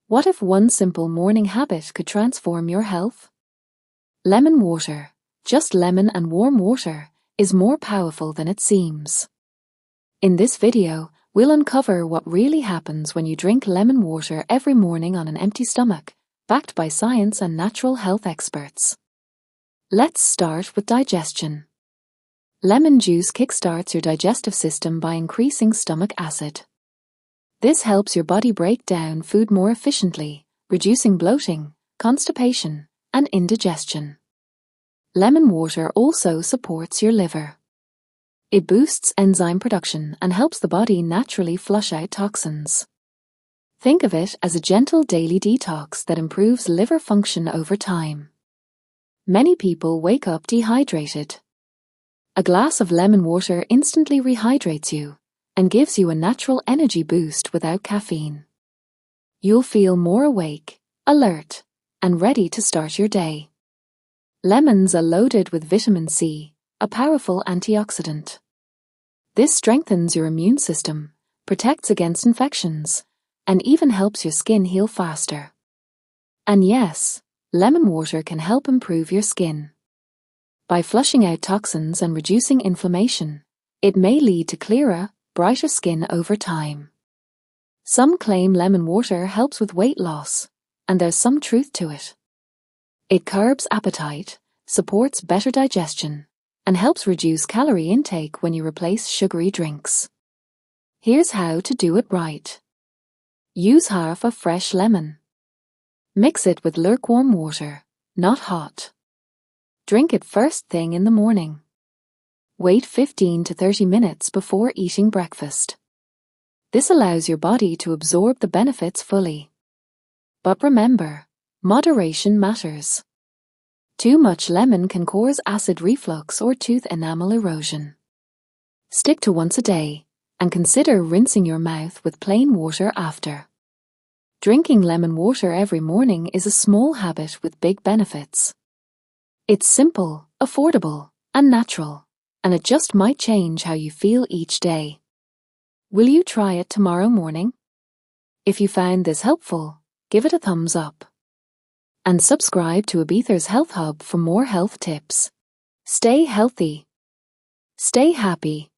What if one simple morning habit could transform your health? Lemon water, just lemon and warm water, is more powerful than it seems. In this video, we'll uncover what really happens when you drink lemon water every morning on an empty stomach, backed by science and natural health experts. Let's start with digestion. Lemon juice kickstarts your digestive system by increasing stomach acid. This helps your body break down food more efficiently, reducing bloating, constipation, and indigestion. Lemon water also supports your liver. It boosts enzyme production and helps the body naturally flush out toxins. Think of it as a gentle daily detox that improves liver function over time. Many people wake up dehydrated. A glass of lemon water instantly rehydrates you and gives you a natural energy boost without caffeine. You'll feel more awake, alert, and ready to start your day. Lemons are loaded with vitamin C, a powerful antioxidant. This strengthens your immune system, protects against infections, and even helps your skin heal faster. And yes, lemon water can help improve your skin. By flushing out toxins and reducing inflammation, it may lead to clearer, brighter skin over time. Some claim lemon water helps with weight loss, and there's some truth to it. It curbs appetite, supports better digestion, and helps reduce calorie intake when you replace sugary drinks. Here's how to do it right. Use half a fresh lemon. Mix it with lukewarm water, not hot. Drink it first thing in the morning. Wait 15 to 30 minutes before eating breakfast. This allows your body to absorb the benefits fully. But remember, moderation matters. Too much lemon can cause acid reflux or tooth enamel erosion. Stick to once a day, and consider rinsing your mouth with plain water after. Drinking lemon water every morning is a small habit with big benefits. It's simple, affordable, and natural, and it just might change how you feel each day. Will you try it tomorrow morning? If you found this helpful, give it a thumbs up. And subscribe to Ibetha's Health Hub for more health tips. Stay healthy. Stay happy.